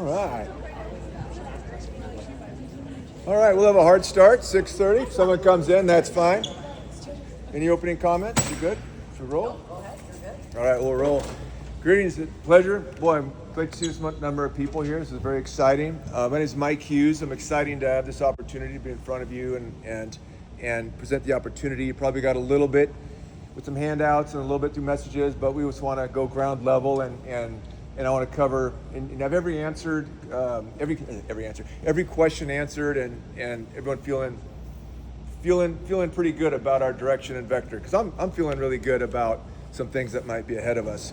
All right. All right, we'll have a hard start, 6:30. If someone comes in, that's fine. Any opening comments? You good? Should we roll? Go ahead, you're good. All right, we'll roll. Greetings, pleasure. Boy, I'm glad to see this number of people here. This is very exciting. My name is Mike Hughes. I'm excited to have this opportunity to be in front of you and present the opportunity. You probably got a little bit with some handouts and a little bit through messages, but we just want to go ground level and I want to cover and have every question answered and everyone feeling pretty good about our direction and vector, because I'm feeling really good about some things that might be ahead of us.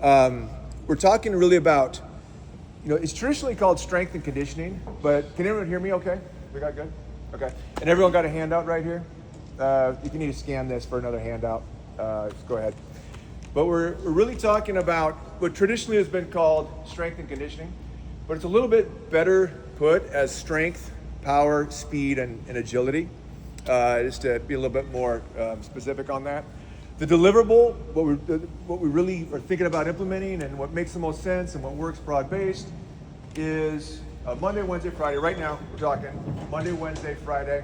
We're talking really about, it's traditionally called strength and conditioning, but can everyone hear me okay? We got good? Okay. And everyone got a handout right here? You can need to scan this for another handout. Just go ahead. But we're really talking about what traditionally has been called strength and conditioning, but it's a little bit better put as strength, power, speed, and agility, just to be a little bit more specific on that. The deliverable, what we really are thinking about implementing and what makes the most sense and what works broad-based is Monday, Wednesday, Friday. Right now, we're talking Monday, Wednesday, Friday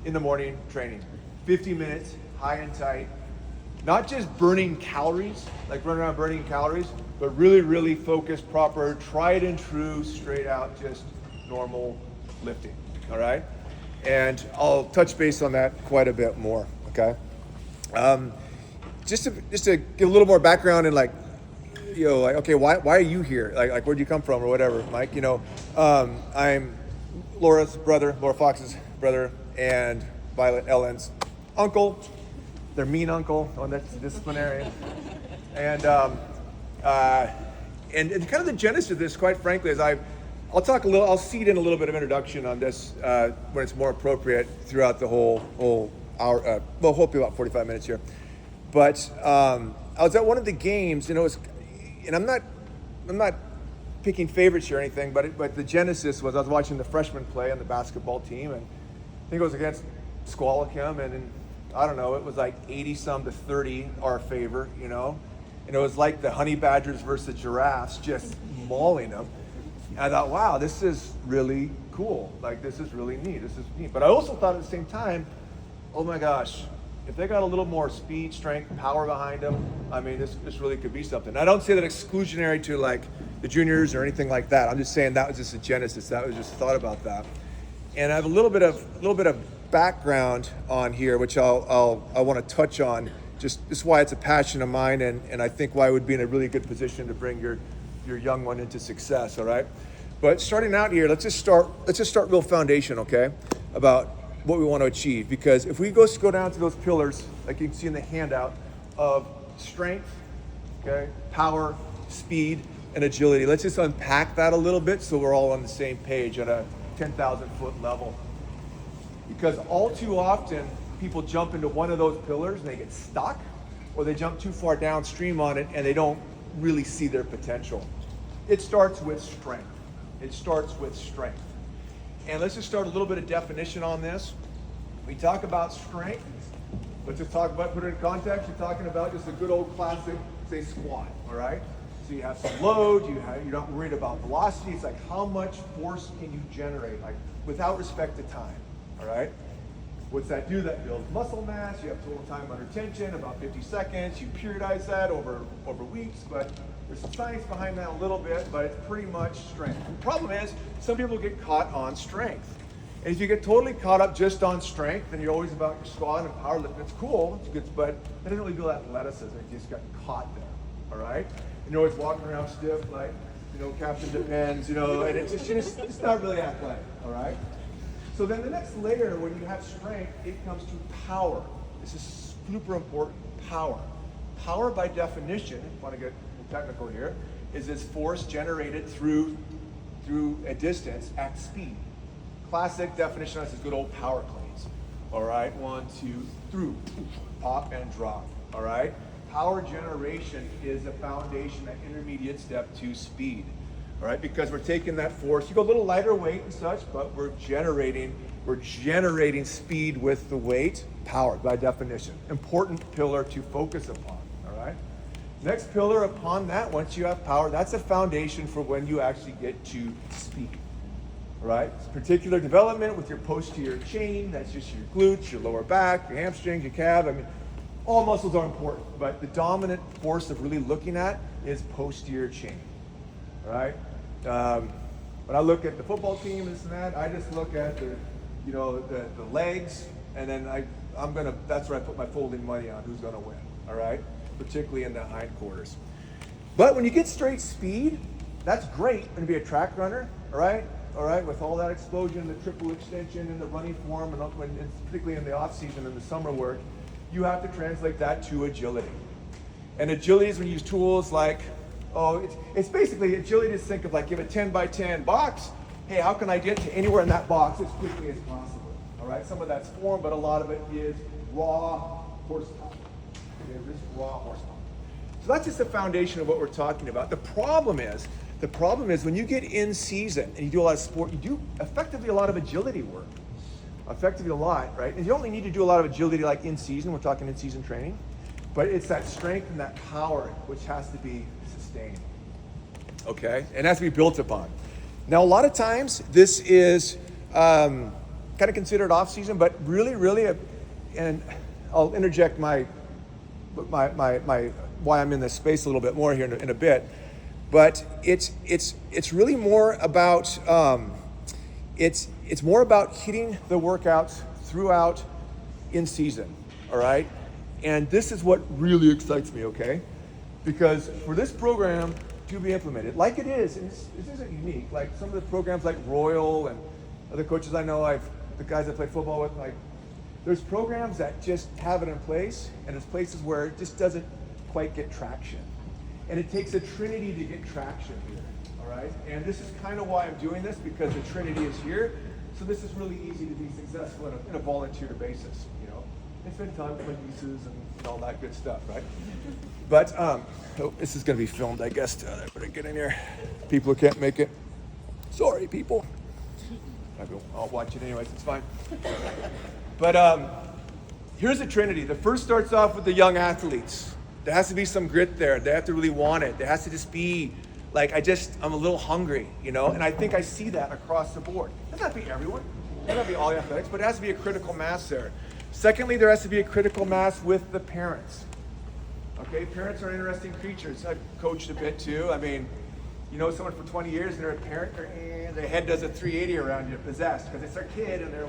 in the morning training. 50 minutes, high and tight. Not just burning calories, like running around burning calories, but really, really focused, proper, tried and true, straight out, just normal lifting, all right? And I'll touch base on that quite a bit more, okay? Just to give a little more background and okay, why are you here? Like where'd you come from or whatever, Mike? I'm Laura Fox's brother, and Violet Ellen's uncle. Their mean uncle, one that's disciplinarian. And kind of the genesis of this, quite frankly, is I'll seed in a little bit of introduction on this when it's more appropriate throughout the whole hour, hopefully about 45 minutes here. But I was at one of the games, and I'm not picking favorites here or anything, but the genesis was I was watching the freshmen play on the basketball team, and I think it was against Squalicum, and I don't know, it was like 80-some to 30 our favor, and it was like the honey badgers versus the giraffes, just mauling them. And I thought, wow, this is really cool. Like, this is really neat. This is neat. But I also thought at the same time, oh my gosh, if they got a little more speed, strength, power behind them, I mean, this really could be something. I don't say that exclusionary to like the juniors or anything like that. I'm just saying that was just a genesis. That was just thought about that. And I have a little bit of background on here, which I want to touch on. Just why it's a passion of mine, and I think why I would be in a really good position to bring your young one into success. All right. But starting out here, let's just start real foundation, okay, about what we want to achieve. Because if we go down to those pillars, like you can see in the handout, of strength, okay, power, speed, and agility. Let's just unpack that a little bit so we're all on the same page at a 10,000 foot level. Because all too often, people jump into one of those pillars and they get stuck, or they jump too far downstream on it and they don't really see their potential. It starts with strength. And let's just start a little bit of definition on this. We talk about strength. Let's just put it in context. You're talking about just a good old classic, say, squat, all right? So you have some load, you're not worried about velocity. It's like, how much force can you generate, like without respect to time, all right? What's that do? That builds muscle mass. You have total time under tension, about 50 seconds. You periodize that over weeks, but there's some science behind that a little bit, but it's pretty much strength. The problem is, some people get caught on strength. And if you get totally caught up just on strength, then you're always about your squat and powerlifting. It's cool, it's good, but that doesn't really build athleticism. You just got caught there, all right? And you're always walking around stiff, like, Captain Depends, and it's not really athletic, all right? So then the next layer, when you have strength, it comes to power. This is super important, power. Power, by definition, if you want to get technical here, is this force generated through a distance at speed. Classic definition of this is good old power cleans. All right, 1, 2, through, pop and drop. All right, power generation is the foundation, that intermediate step to speed. All right, because we're taking that force, you go a little lighter weight and such, but we're generating speed with the weight, power by definition. Important pillar to focus upon, all right? Next pillar upon that, once you have power, that's a foundation for when you actually get to speed. All right? It's particular development with your posterior chain, that's just your glutes, your lower back, your hamstrings, your calf. I mean, all muscles are important, but the dominant force of really looking at is posterior chain. All right? When I look at the football team, this and that, I just look at the legs, and then that's where I put my folding money on who's gonna win. All right? Particularly in the hindquarters. But when you get straight speed, that's great when you be a track runner, all right? All right, with all that explosion, the triple extension, and the running form, and particularly in the off season and the summer work, you have to translate that to agility. And agility is when you use tools like, it's basically agility is think of like, give a 10 by 10 box. Hey, how can I get to anywhere in that box as quickly as possible? All right, some of that's form, but a lot of it is raw horsepower. Just raw horsepower. So that's just the foundation of what we're talking about. The problem is when you get in season and you do a lot of sport, you do effectively a lot of agility work. Effectively a lot, right? And you don't only need to do a lot of agility like in season, we're talking in season training, but it's that strength and that power which has to be sustained. Okay? And has to be built upon. Now, a lot of times this is kind of considered off season, but really, and I'll interject my why I'm in this space a little bit more here in a bit, but it's really more about it's more about hitting the workouts throughout in season, all right? And this is what really excites me, okay? Because for this program to be implemented, like it is, and this isn't unique, like some of the programs like Royal and other coaches I know, the guys I play football with, like, there's programs that just have it in place, and there's places where it just doesn't quite get traction. And it takes a trinity to get traction here, all right? And this is kind of why I'm doing this, because the trinity is here. So this is really easy to be successful in a volunteer basis, you know? And spend time with my nieces and all that good stuff, right? But, this is gonna be filmed, I guess. I better get in here. People who can't make it. Sorry, people. I'll watch it anyways, it's fine. But here's the trinity. The first starts off with the young athletes. There has to be some grit there. They have to really want it. There has to just be like, I'm a little hungry, you know? And I think I see that across the board. It doesn't have to be everyone. It doesn't have to be all the athletics, but it has to be a critical mass there. Secondly, there has to be a critical mass with the parents. Okay, parents are interesting creatures. I've coached a bit too. I mean, you know someone for 20 years and they're a parent, their head does a 380 around you, possessed, because it's their kid and they're,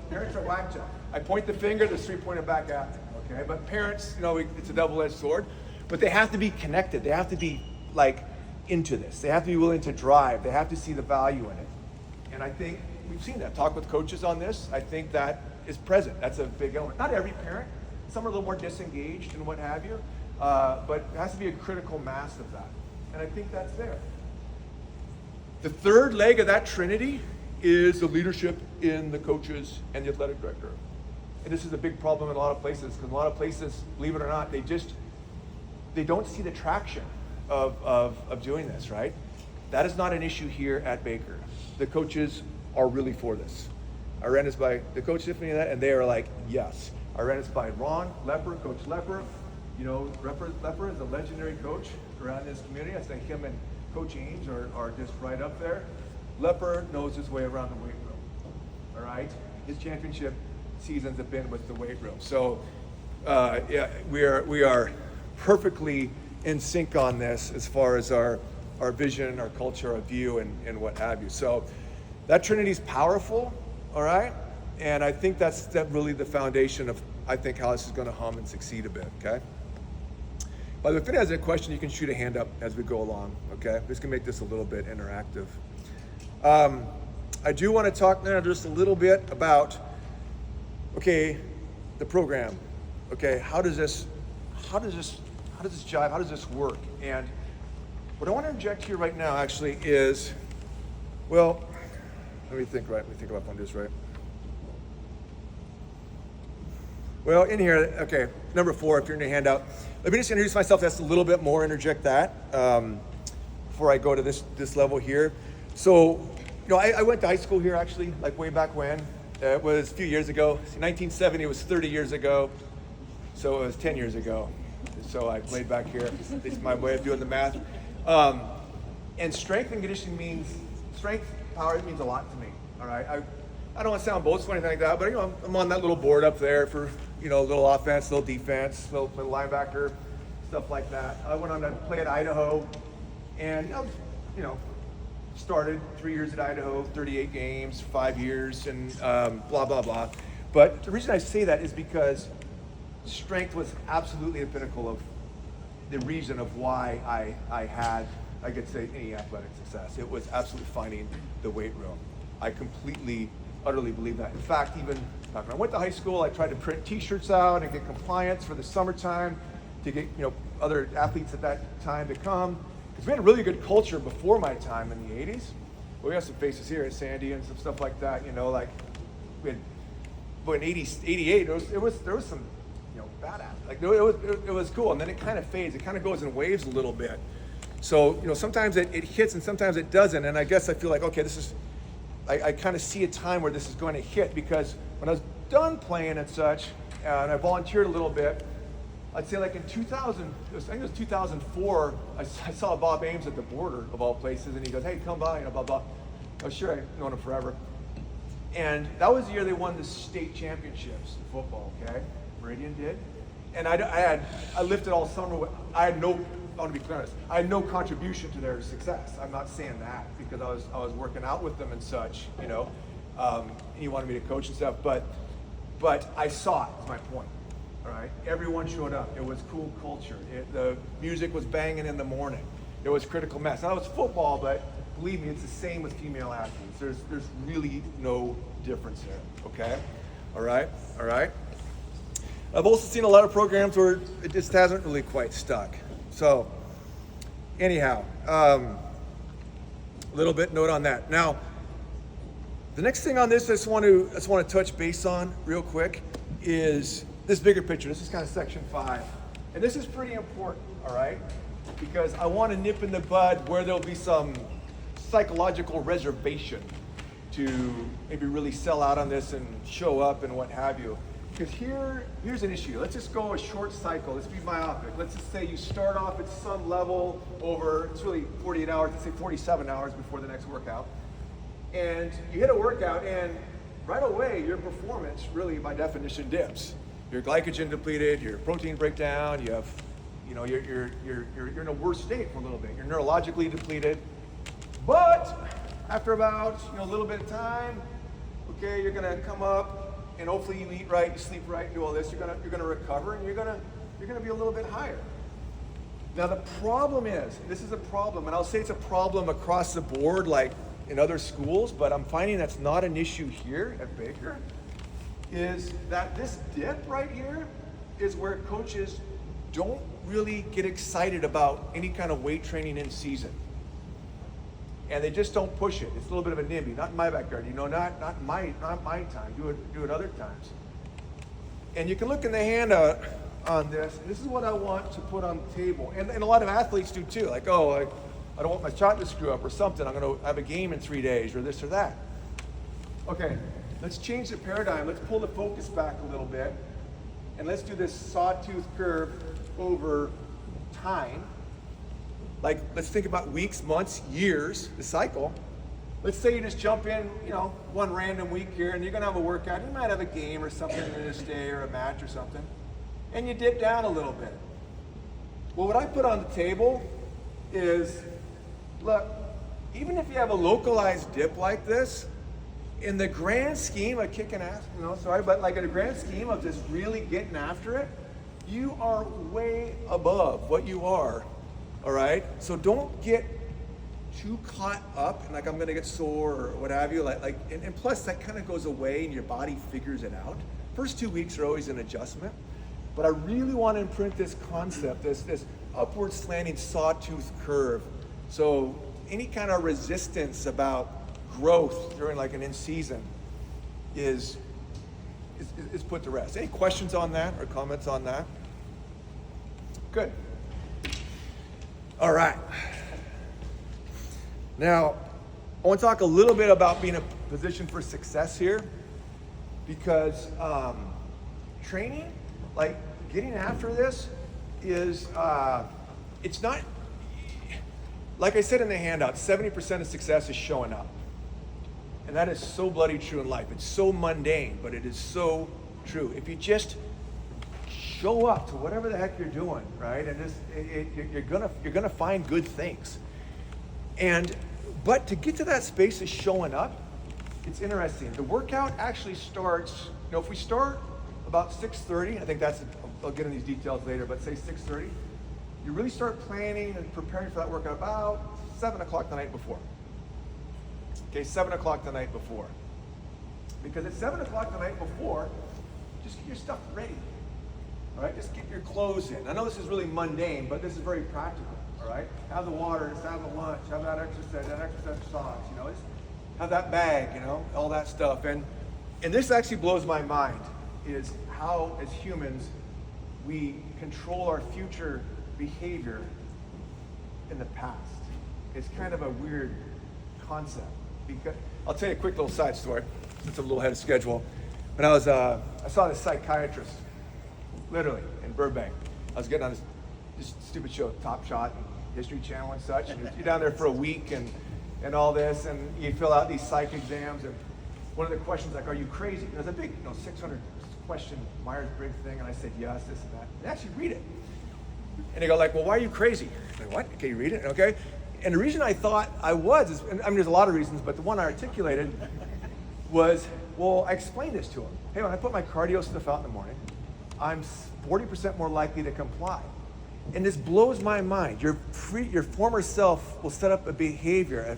parents are whacked up. I point the finger, there's 3 pointed back at them, okay? But parents, it's a double-edged sword, but they have to be connected. They have to be like into this. They have to be willing to drive. They have to see the value in it. And I think we've seen that. Talk with coaches on this. I think that is present. That's a big element. Not every parent. Some are a little more disengaged and what have you, but it has to be a critical mass of that. And I think that's there. The third leg of that trinity is the leadership in the coaches and the athletic director. And this is a big problem in a lot of places, because a lot of places, believe it or not, they don't see the traction of doing this, right? That is not an issue here at Baker. The coaches are really for this. I ran this by the coach Tiffany and that, and they are like, yes. I ran this by Ron Lepper, Coach Lepper. Lepper is a legendary coach around this community. I think him and Coach Ames are just right up there. Lepper knows his way around the weight room, all right? His championship seasons have been with the weight room. So we are perfectly in sync on this as far as our vision, our culture, our view, and what have you. So that trinity is powerful, all right? And I think that's really the foundation of, I think, how this is going to hum and succeed a bit, okay? By the way, if anyone has a question, you can shoot a hand up as we go along, okay? This can make this a little bit interactive. I do want to talk now just a little bit about, okay, the program. Okay, how does this jive? How does this work? And what I want to inject here right now actually is, well, let me think about on this, right? Well, in here, okay, number 4, if you're in your handout, let me just introduce myself just a little bit more, interject that before I go to this level here. So, I went to high school here actually, like way back when. It was a few years ago. 1970 was 30 years ago, so it was 10 years ago. so I laid back here. It's my way of doing the math. And strength and conditioning means, strength, power, it means a lot to me, all right? I don't want to sound boastful or anything like that, but I'm on that little board up there for, a little offense, little defense, little linebacker, stuff like that. I went on to play at Idaho, and I was, started 3 years at Idaho, 38 games, 5 years, and blah, blah, blah. But the reason I say that is because strength was absolutely the pinnacle of the reason of why I had, I could say, any athletic success. It was absolutely finding the weight room. I completely, utterly believe that. In fact, even when I went to high school, I tried to print t-shirts out and get compliance for the summertime to get, other athletes at that time to come. Because we had a really good culture before my time in the 80s. We got some faces here at Sandy and some stuff like that, like we had, but in 88, there was some, badass. Like it was cool, and then it kind of fades. It kind of goes in waves a little bit. So, sometimes it hits and sometimes it doesn't. And I guess I feel like, okay, I kind of see a time where this is going to hit, because when I was done playing and such, and I volunteered a little bit, I'd say like in 2000, I think it was 2004, I saw Bob Ames at the border of all places, and he goes, hey, come by, blah, blah. Oh, sure, I've known him forever. And that was the year they won the state championships in football, okay? Meridian did. And I lifted all summer. I want to be clear on this, I had no contribution to their success. I'm not saying that because I was working out with them and such, and he wanted me to coach and stuff, but I saw it, is my point. All right, everyone showed up. It was cool culture. The music was banging in the morning. It was critical mass. Now it's football, but believe me, it's the same with female athletes. There's really no difference there. Okay, all right. I've also seen a lot of programs where it just hasn't really quite stuck. So, anyhow, a little bit note on that. Now, the next thing on this I just want to touch base on real quick is this bigger picture. This is kind of section 5. And this is pretty important, all right? Because I want to nip in the bud where there'll be some psychological reservation to maybe really sell out on this and show up and what have you. Because here's an issue. Let's just go a short cycle. Let's be myopic. Let's just say you start off at some level over, it's really 48 hours, let's say 47 hours before the next workout. And you hit a workout, and right away your performance really by definition dips. Your glycogen depleted, your protein breakdown, you have, you're in a worse state for a little bit. You're neurologically depleted. But after about a little bit of time, okay, you're gonna come up, and hopefully you eat right, you sleep right, do all this. You're gonna recover, and you're gonna be a little bit higher. Now the problem is, this is a problem, and I'll say it's a problem across the board, like in other schools, but I'm finding that's not an issue here at Baker. Is that this dip right here is where coaches don't really get excited about any kind of weight training in season. And they just don't push it. It's a little bit of a NIMBY, not in my backyard, not my time, do it other times. And you can look in the handout on this, and this is what I want to put on the table. And a lot of athletes do too, like, I don't want my shot to screw up or something, I'm gonna have a game in 3 days or this or that. Okay, let's change the paradigm. Let's pull the focus back a little bit, and let's do this sawtooth curve over time. Like, let's think about weeks, months, years, the cycle. Let's say you just jump in, one random week here, and you're gonna have a workout. You might have a game or something in this day or a match or something, and you dip down a little bit. Well, what I put on the table is, look, even if you have a localized dip like this, in the grand scheme of kicking ass, but like in a grand scheme of just really getting after it, you are way above what you are, all right? So don't get too caught up and like I'm gonna get sore or what have you, and plus that kind of goes away and your body figures it out. First 2 weeks are always an adjustment, but I really want to imprint this concept, this upward slanting sawtooth curve. So any kind of resistance about growth during like an in-season is put to rest. Any questions on that or comments on that? Good. All right. Now, I want to talk a little bit about being a position for success here, because training, like getting after this, is it's not, like I said in the handout, 70% of success is showing up. And that is so bloody true in life. It's so mundane, but it is so true. If you just show up to whatever the heck you're doing, right? And just, you're gonna find good things. But to get to that space of showing up, it's interesting. The workout actually starts, if we start about 6:30, I think I'll get into these details later, but say 6:30, you really start planning and preparing for that workout about 7 o'clock the night before. Okay, 7 o'clock the night before. Because at 7 o'clock the night before, just get your stuff ready. All right, just get your clothes in. I know this is really mundane, but this is very practical. All right, have the water, just have the lunch, have that exercise socks, just have that bag, all that stuff. And this actually blows my mind, is how as humans we control our future behavior in the past. It's kind of a weird concept. Because I'll tell you a quick little side story, since I'm a little ahead of schedule. When I saw this psychiatrist, literally, in Burbank. I was getting on this stupid show, Top Shot, and History Channel and such. And you're down there for a week and all this, and you fill out these psych exams. And one of the questions, like, are you crazy? There's a big, 600 question Myers-Briggs thing, and I said, yes, this and that. And actually read it. And they go like, well, why are you crazy? I'm like, what? Okay, you read it? Okay. And the reason I thought I was, there's a lot of reasons, but the one I articulated was, well, I explained this to him. Hey, when I put my cardio stuff out in the morning, I'm 40% more likely to comply. And this blows my mind. Your former self will set up a behavior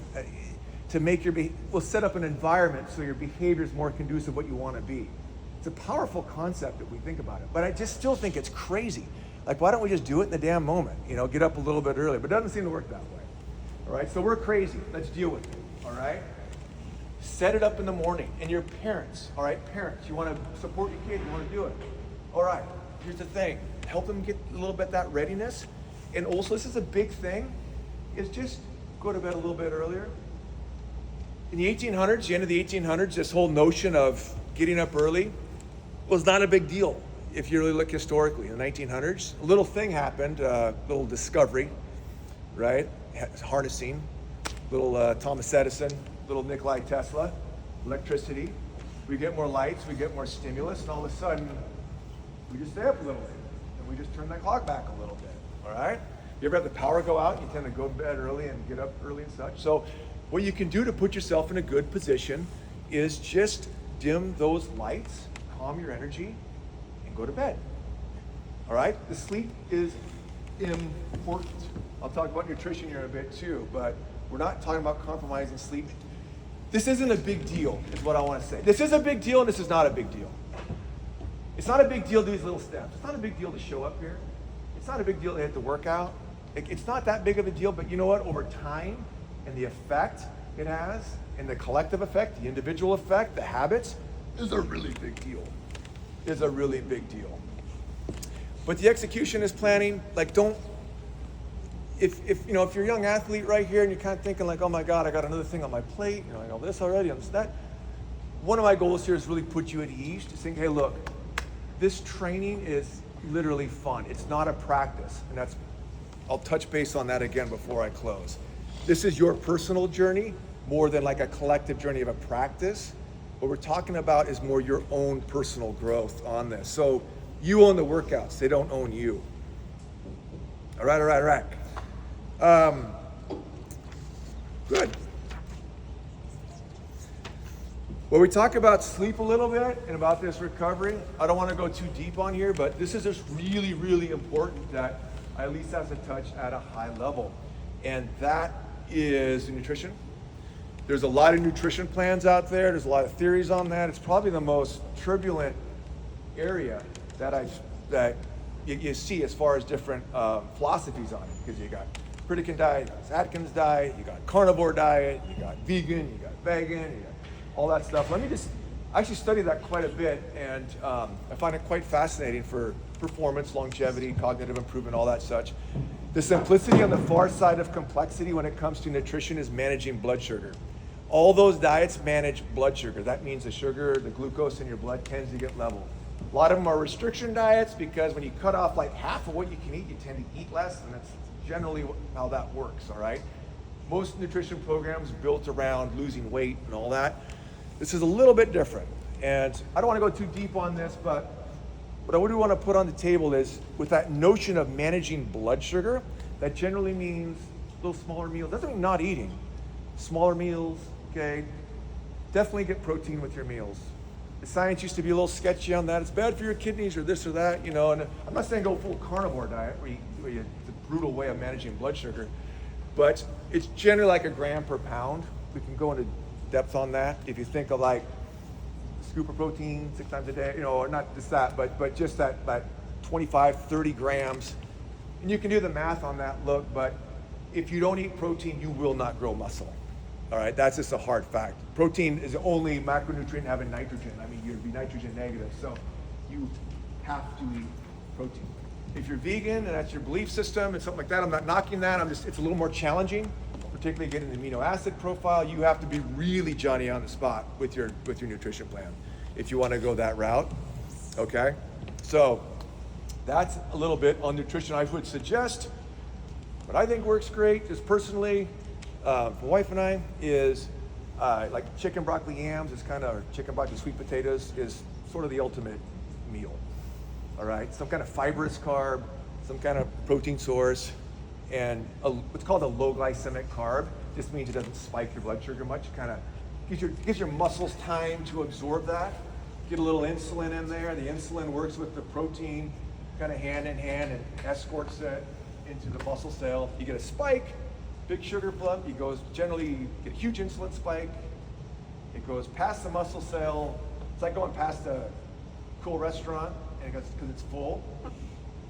will set up an environment so your behavior is more conducive to what you want to be. It's a powerful concept if we think about it, but I just still think it's crazy. Like, why don't we just do it in the damn moment? Get up a little bit early, but it doesn't seem to work that way. All right, so we're crazy. Let's deal with it. All right, set it up in the morning. And your parents, all right, parents, you want to support your kid, you want to do it. All right, here's the thing: help them get a little bit that readiness. And also, this is a big thing: is just go to bed a little bit earlier. In the 1800s, the end of the 1800s, this whole notion of getting up early was not a big deal. If you really look historically, in the 1900s, a little thing happened, a little discovery, right? Harnessing, little Thomas Edison, little Nikola Tesla, electricity. We get more lights, we get more stimulus, and all of a sudden, we just stay up a little bit, and we just turn that clock back a little bit, all right? You ever have the power go out, you tend to go to bed early and get up early and such. So what you can do to put yourself in a good position is just dim those lights, calm your energy, and go to bed, all right? The sleep is important. I'll talk about nutrition here in a bit too, but we're not talking about compromising sleep. This isn't a big deal, is what I want to say. This is a big deal, and this is not a big deal. It's not a big deal to do these little steps. It's not a big deal to show up here. It's not a big deal to hit the workout. It's not that big of a deal, but you know what? Over time, and the effect it has, and the collective effect, the individual effect, the habits, is a really big deal. Is a really big deal. But the execution is planning, like if you're a young athlete right here and you're kind of thinking like, oh my God, I got another thing on my plate, I got this already, that. One of my goals here is really put you at ease to think, hey, look, this training is literally fun. It's not a practice. And I'll touch base on that again before I close. This is your personal journey more than like a collective journey of a practice. What we're talking about is more your own personal growth on this. So you own the workouts, they don't own you. All right. Good. Well, we talk about sleep a little bit and about this recovery. I don't want to go too deep on here, but this is just really, really important that I at least have to touch at a high level. And that is nutrition. There's a lot of nutrition plans out there. There's a lot of theories on that. It's probably the most turbulent area that you see as far as different philosophies on it, because you got Pritikin diet, you got Atkins diet, you got carnivore diet, you got vegan, you got vegan, you got all that stuff. I actually study that quite a bit, and I find it quite fascinating for performance, longevity, cognitive improvement, all that such. The simplicity on the far side of complexity when it comes to nutrition is managing blood sugar. All those diets manage blood sugar. That means the sugar, the glucose in your blood tends to get level. A lot of them are restriction diets because when you cut off like half of what you can eat, you tend to eat less, and that's generally how that works, all right? Most nutrition programs built around losing weight and all that. This is a little bit different. And I don't want to go too deep on this, but what I do want to put on the table is with that notion of managing blood sugar, that generally means little smaller meals. Doesn't mean not eating. Smaller meals, okay? Definitely get protein with your meals. The science used to be a little sketchy on that. It's bad for your kidneys or this or that, you know. And I'm not saying go full carnivore diet where it's a brutal way of managing blood sugar, but it's generally like a gram per pound. We can go into depth on that. If you think of like a scoop of protein 6 times a day, you know, or not just that, but just that 25, 30 grams. And you can do the math on that, look, but if you don't eat protein, you will not grow muscle. All right, that's just a hard fact. Protein is the only macronutrient having nitrogen. I mean, you'd be nitrogen negative, so you have to eat protein. If you're vegan and that's your belief system and something like that, I'm not knocking that. It's a little more challenging, particularly getting the amino acid profile. You have to be really Johnny on the spot with your nutrition plan if you want to go that route. Okay, so that's a little bit on nutrition. I would suggest what I think works great, just personally. My wife and I is like chicken broccoli yams is kind of, or chicken broccoli sweet potatoes is sort of the ultimate meal. All right, some kind of fibrous carb, some kind of protein source, and what's called a low glycemic carb. Just means it doesn't spike your blood sugar much. It kind of gives your muscles time to absorb that. Get a little insulin in there. The insulin works with the protein kind of hand in hand and escorts it into the muscle cell. You get a spike. Big sugar plump, generally you get a huge insulin spike. It goes past the muscle cell. It's like going past a cool restaurant and it goes because it's full.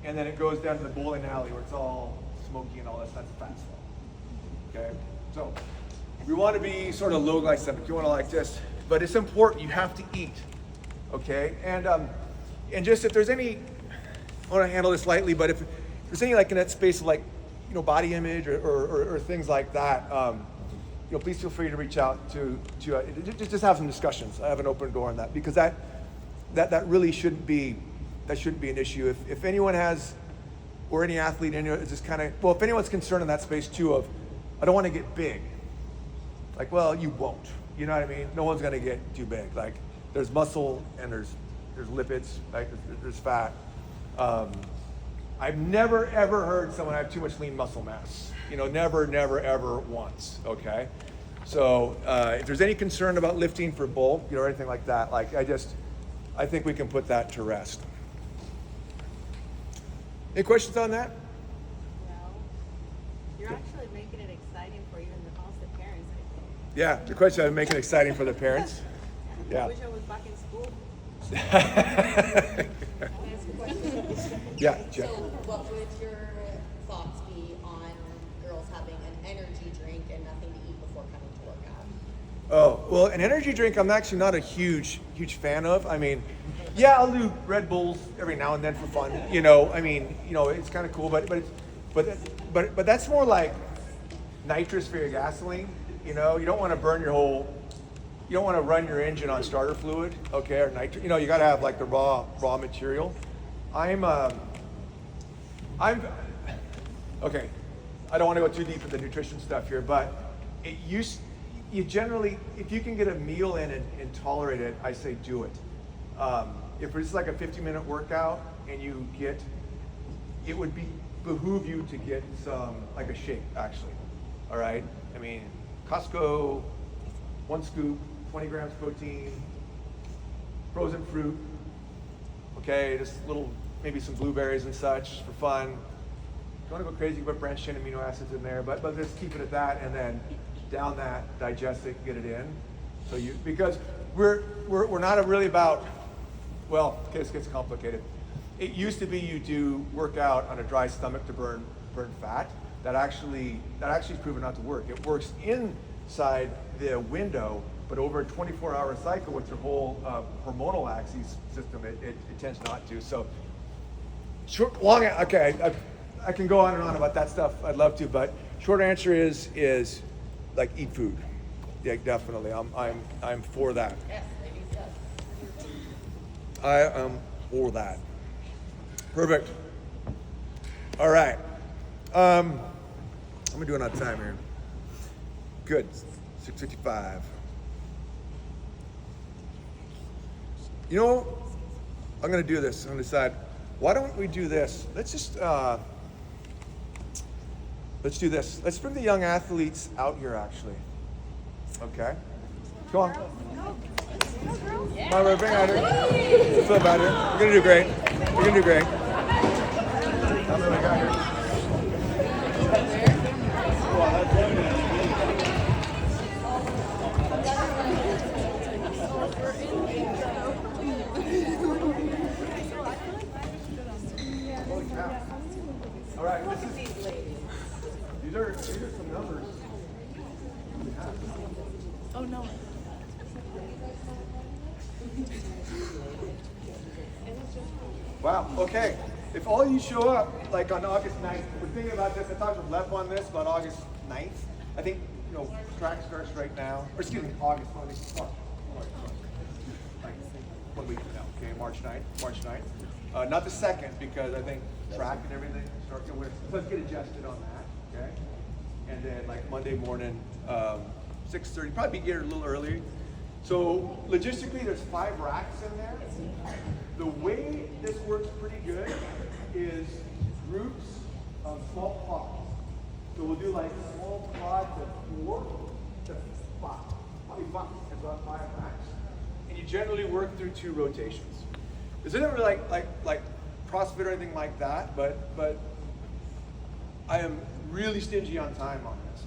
And then it goes down to the bowling alley where it's all smoky and all that stuff. That's fat cell. Okay? So we want to be sort of low glycemic. You want to like this, but it's important. You have to eat. Okay? And just if there's any, I want to handle this lightly, but if there's any like in that space of like, you know, body image or things like that, you know, please feel free to reach out to just have some discussions. I have an open door on that because that really shouldn't be an issue. If anyone has, or any athlete, is just kind of, well, if anyone's concerned in that space too of, I don't want to get big. Like, well, you won't. You know what I mean? No one's going to get too big. Like, there's muscle and there's lipids, like there's fat. I've never, ever heard someone have too much lean muscle mass. You know, never, ever once, okay? So if there's any concern about lifting for bulk, you know, or anything like that, like I think we can put that to rest. Any questions on that? No. You're actually making it exciting for even the parents, I think. Yeah, the question I'm making it exciting for the parents. Yeah. I wish I was back in school. Yeah, Jeff. So what would your thoughts be on girls having an energy drink and nothing to eat before coming to work out? Oh, well, an energy drink I'm actually not a huge fan of. I mean, yeah, I'll do Red Bulls every now and then for fun. You know, I mean, you know, it's kind of cool, but that's more like nitrous for your gasoline. You know, you don't want to burn your whole, you don't want to run your engine on starter fluid, okay, or nitrous. You know, you got to have like the raw material. I'm okay. I don't want to go too deep into the nutrition stuff here, but you generally, if you can get a meal in and tolerate it, I say do it. If it's like a 50-minute workout and you get, it would behoove you to get some, like a shake actually, all right? I mean, Costco, 1 scoop, 20 grams protein, frozen fruit, okay, just maybe some blueberries and such for fun. If you want to go crazy, you put branched chain amino acids in there, but just keep it at that, and then down that, digest it, get it in. So because we're not really about, well, okay, this gets complicated. It used to be you do work out on a dry stomach to burn fat. That actually is proven not to work. It works inside the window, but over a 24-hour cycle with your whole hormonal axis system, it tends not to. So okay, I can go on and on about that stuff. I'd love to, but short answer is like eat food. Yeah, definitely. I'm for that. Yes, ladies, yes. or that. Perfect. All right. How am I doing on time here? Good. 6:55. You know, I'm going to do this. I'm going to decide, why don't we do this? Let's just, let's do this. Let's bring the young athletes out here, actually. Okay? Go on. Come on, bring out here. Let's flip out here. You're going to do great. You're going to do great. How many we got here? All right, these are some numbers. Oh no. Wow, okay. If all you show up, like on August 9th, we're thinking about this, I talked with Lev on this, about August 9th. I think, track starts right now, or excuse me, August, March. Like 1 week from now, okay, March 9th. Not the 2nd, because I think track and everything start to, let's get adjusted on that, okay? And then like Monday morning, 6:30, probably be here a little early. So logistically, there's 5 racks in there. The way this works pretty good is groups of small pods. So we'll do like small pods of 4 to 5. Probably 5. It's about 5 racks. And you generally work through 2 rotations. This isn't really like CrossFit or anything like that, but I am really stingy on time on this.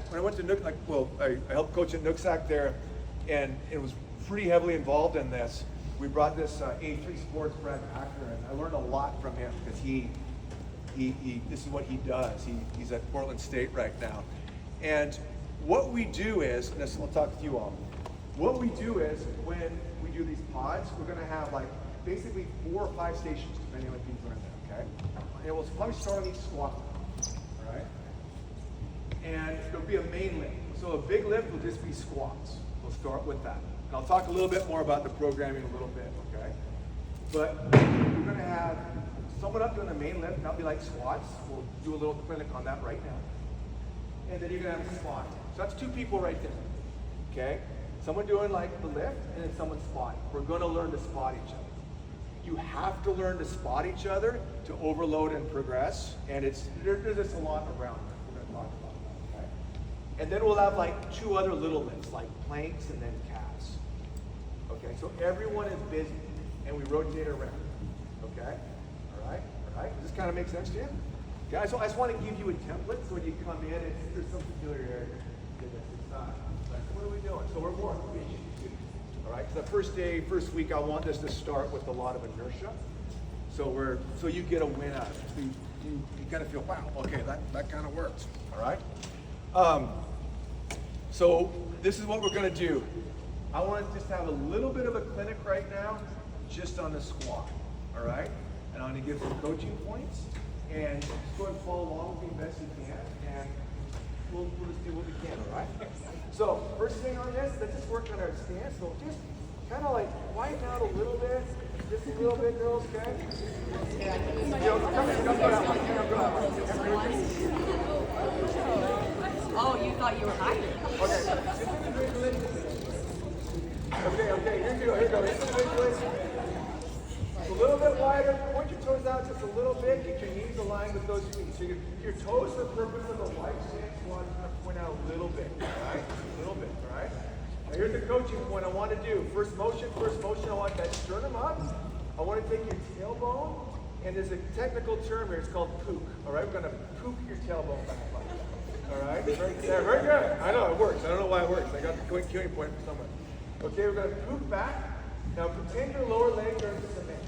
When I went to Nook, I helped coach at Nooksack there, and it was pretty heavily involved in this. We brought this A3 Sports Brad Packer, and I learned a lot from him because he this is what he does. He's at Portland State right now, and what we do is, and this I'll talk with you all. What we do is when we do these pods, we're going to have like basically 4 or 5 stations depending on what people are in there. Okay, and we'll probably start on each squat. All right, and there'll be a main lift. So a big lift will just be squats. We'll start with that. And I'll talk a little bit more about the programming a little bit, okay? But we're gonna have someone up doing the main lift, and that'll be like squats. We'll do a little clinic on that right now. And then you're gonna have a spot. So that's 2 people right there, okay? Someone doing like the lift, and then someone spotting. We're gonna learn to spot each other. You have to learn to spot each other to overload and progress, and there's just a lot around it we're gonna talk about, okay? And then we'll have like 2 other little lifts, like planks and then calves. Okay, so everyone is busy, and we rotate around. Okay, all right. Does this kind of make sense to you? Guys, so I just want to give you a template so when you come in, there's some familiarity in this inside. Like, what are we doing? So we're more efficient. All right, because the first week, I want this to start with a lot of inertia. So you get a win out of it. So you kind of feel, wow, okay, that kind of works. All right. So this is what we're going to do. I want to just have a little bit of a clinic right now, just on the squat, all right? And I'm going to give some coaching points, and just go ahead and follow along with me best you can, and we'll just do what we can, all right? So first thing on this, let's just work on our stance. So just kind of like widen out a little bit, just a little bit, girls, okay? Oh, you thought you were hiding. Okay, here we go. A little bit wider, point your toes out just a little bit, get your knees aligned with those feet. So your toes, for the purpose of the wide stance squat, is going to point out a little bit, all right? A little bit, all right? Now here's the coaching point I want to do. First motion, I want that sternum up. I want to take your tailbone, and there's a technical term here, it's called pook, all right? We're going to pook your tailbone back like that, all right? Very good. I know, it works. I don't know why it works. I got the cueing point from somewhere. Okay, we're going to pook back. Now pretend your lower legs are in cement.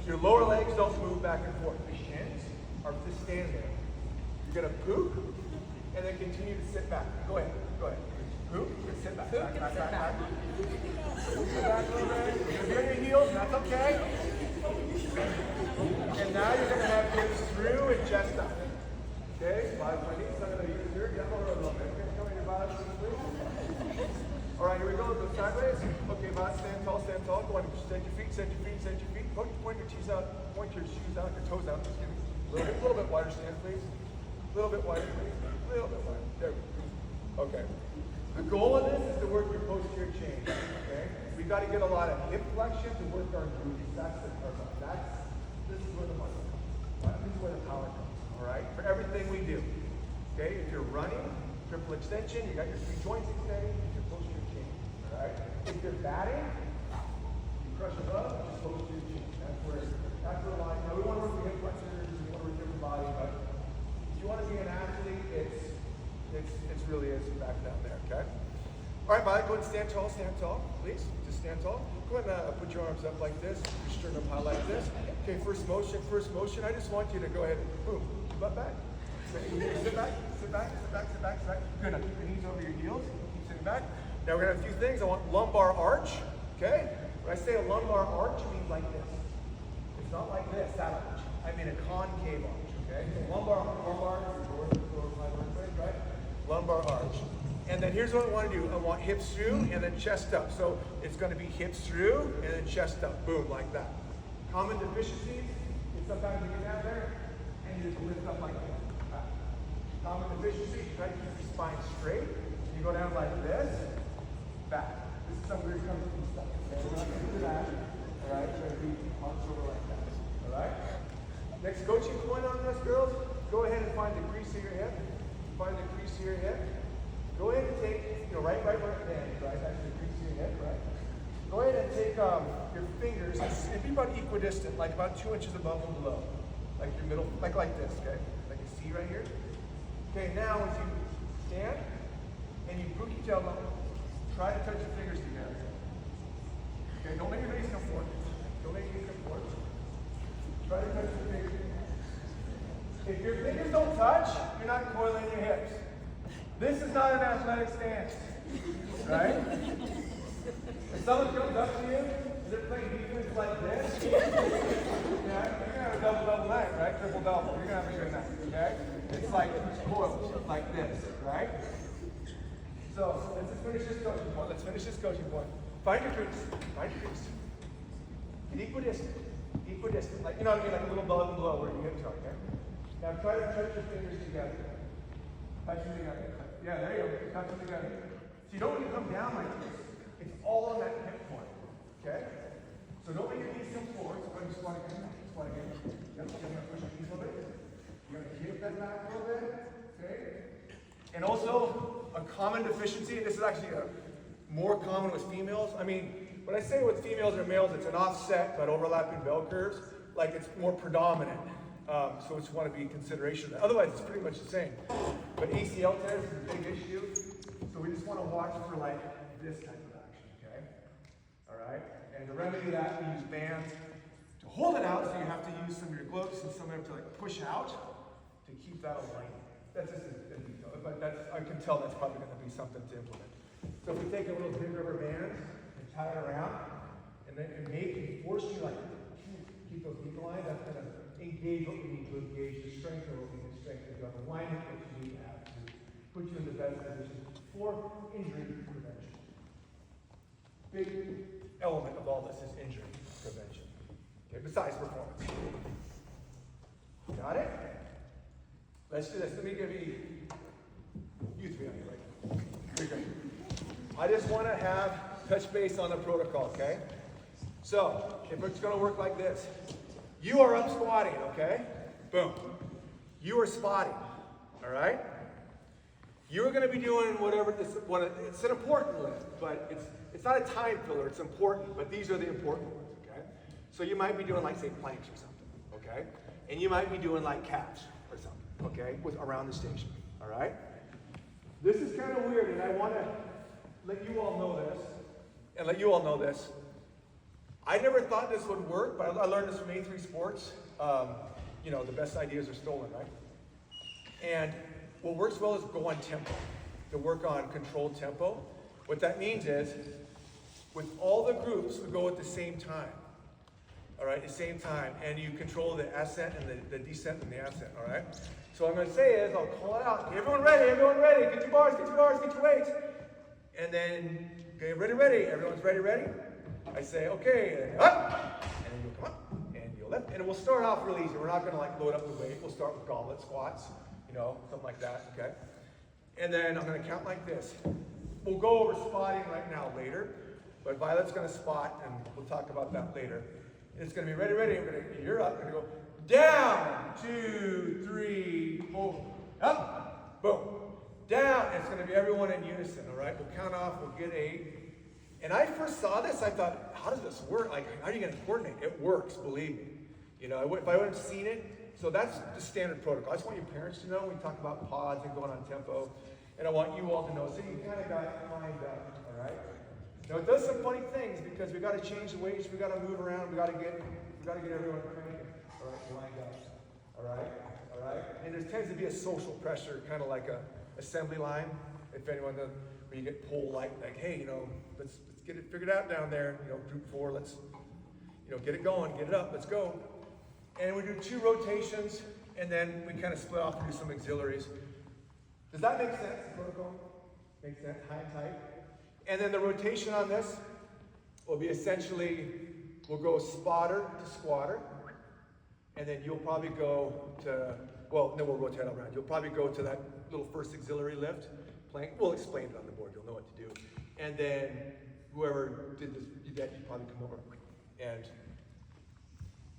Your lower legs don't move back and forth. The shins are to stand there. You're going to pook, and then continue to sit back. Go ahead. Pook, and sit back. Back. Sit back a little bit. You're doing your heels, and that's okay. And now you're going to have hips through and chest up. Okay, my knees, I'm going to use your elbow a little bit. Okay, come in your body, please. All right, here we go. Go sideways. Okay, stand tall. Go on. Send your feet, send your feet, send your feet. Point your shoes out, your toes out. Excuse me. A little bit wider stance, please. A little bit wider, please. A little bit wider. There we go. Okay. The goal of this is to work your posterior chain. Okay. We got to get a lot of hip flexion to work our glutes. This is where the muscle comes. Right? This is where the power comes. All right. For everything we do. Okay. If you're running, triple extension, you got your three joints extending, your posterior chain. All right. If you're batting, you crush above, just posterior chain. That's where the line. Now we want to work the hip flexors, we want to work your body, but if you want to be an athlete, it's really is back down there. Okay. All right, Molly, go ahead and stand tall, please. Just stand tall. Go ahead and put your arms up like this, your sternum high like this. Okay, first motion. I just want you to go ahead and boom, butt back. Sit back. Good. Now keep your knees over your heels. Keep sitting back. Now we're gonna have a few things. I want lumbar arch. Okay. When I say a lumbar arch, it means like this. It's not like this, that arch. I mean a concave arch. Okay. So lumbar right? Lumbar arch. And then here's what I want to do. I want hips through and then chest up. So it's going to be hips through and then chest up. Boom, like that. Common deficiencies is sometimes you get down there and you just lift up like that. Common deficiency, you try to keep your spine straight. You go down like this, back. This is some weird coming from stuff. Okay, we're not going to do that. All right, so we march over like that. All right. Next coaching point on this, girls. Go ahead and find the crease of your hip. Find the crease of your hip. Go ahead and take, right where it ends, right? That's the crease of your hip, right? Go ahead and take your fingers and be about equidistant, like about 2 inches above and below. Like your middle, like this, okay? Like you see right here. Okay, now as you stand and you put each elbow, try to touch your fingers together. Okay, don't make your face come forward. Try to touch your fingers. If your fingers don't touch, you're not coiling your hips. This is not an athletic stance, right? If someone comes up to you and they're playing defense like this, yeah, you're gonna have a double night, right? Triple double. You're gonna have a good night, okay? It's like coiled, like this, right? So let's just finish this coaching point. Find your crease. Get equidistant. Like, you know what I mean? Like a little above and below where you get to, okay? Now try to touch your fingers together. Touch them together. Yeah, there you go. Touch them together. So you don't want to come down like this. It's all on that hip point. Okay? So don't make your knees come forward. So go ahead and squat again. Yep, you're going to push your knees a little bit. You're going to keep that back a little bit. Okay? And also, a common deficiency, this is actually more common with females. I mean, when I say with females or males, it's an offset but overlapping bell curves. Like it's more predominant. So it's want to be in consideration. Otherwise, it's pretty much the same. But ACL tears is a big issue. So we just want to watch for like this type of action, okay? All right? And to remedy that, we use bands to hold it out, so you have to use some of your glutes and some of them to like push out to keep that aligned. That's just a detail, but I can tell that's probably going to be something to implement. So if we take a little big rubber band and tie it around, and then force you like keep those deep lines, that's going to engage what we need to engage, the strength of what we need to strengthen, you have alignment what you need to have to put you in the best position for injury prevention. Big element of all this is injury prevention. Okay, besides performance. Got it? Let's do this. Let me give you three on here right now. Very good. I just want to have touch base on the protocol, okay? So, if it's going to work like this, you are up squatting, okay? Boom. You are spotting, all right? You're going to be doing it's an important lift, but it's not a time filler, it's important, but these are the important ones, okay? So you might be doing like, say, planks or something, okay? And you might be doing like calves or something, okay? Around the station, all right? This is kind of weird, and I want to let you all know this, I never thought this would work, but I learned this from A3 Sports. The best ideas are stolen, right? And what works well is go on tempo, to work on controlled tempo. What that means is, with all the groups, we go at the same time. All right, the same time, and you control the ascent and the descent and the ascent, all right? So what I'm going to say is, I'll call it out. Okay, everyone ready, get your bars, get your weights. And then, okay, ready, everyone's ready? I say, okay, up, and then you'll come up, and you'll lift. And we'll start off really easy. We're not gonna like load up the weight. We'll start with goblet squats, you know, something like that, okay? And then I'm gonna count like this. We'll go over spotting right now later, but Violet's gonna spot, and we'll talk about that later. It's gonna be ready, ready. You're up. We're gonna go down, 2, 3, 4, up, boom, down. And it's gonna be everyone in unison, all right? We'll count off, we'll get 8. And I first saw this, I thought, how does this work? Like, how are you gonna coordinate? It works, believe me. You know, if I would have seen it, so that's the standard protocol. I just want your parents to know when we talk about pods and going on tempo. And I want you all to know, so you kind of got it lined up, all right? Now it does some funny things because we got to change the weights, we got to move around, we got to get everyone cranking, all right, lined up, all right. And there tends to be a social pressure, kind of like a assembly line. If anyone does, where you get pulled like, hey, you know, let's get it figured out down there. You know, group 4, let's, you know, get it going, get it up, let's go. And we do 2 rotations, and then we kind of split off and do some auxiliaries. Does that make sense, the protocol? Makes sense, high and tight. And then the rotation on this will be essentially, we'll go spotter to squatter, and then you'll probably go to, well, then we'll rotate around. You'll probably go to that little first auxiliary lift, plank. We'll explain it on the board, you'll know what to do. And then whoever did that, you probably come over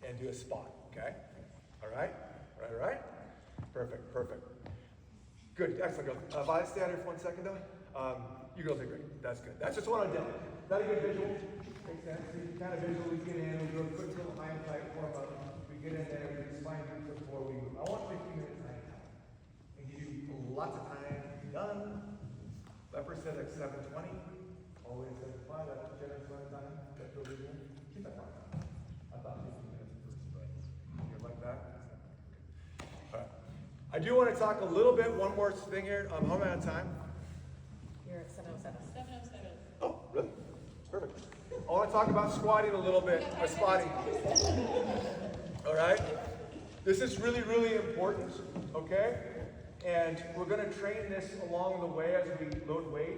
and do a spot, okay? All right? All right? Perfect. Good, excellent, girl. Violet, stay out here for 1 second, though. You girls are great. That's good. That's just what I did. Is that a good visual? Makes sense. So you kind of visually get in. We do a quick little high and tight warm up. We get in there. We do spine groups before we move. I want 15 minutes high and tight. And give you lots of time to be done. Leper said like 7:20. Always 7:05. That's a generous amount of time. That's really good. Keep that fine. I thought 15 minutes first, but you're like that. All right. I do want to talk a little bit, one more thing here. How am I on time? You're at 7:07. 707. Oh, really? Perfect. I want to talk about squatting a little bit, or spotting. All right? This is really, really important, okay? And we're going to train this along the way as we load weight.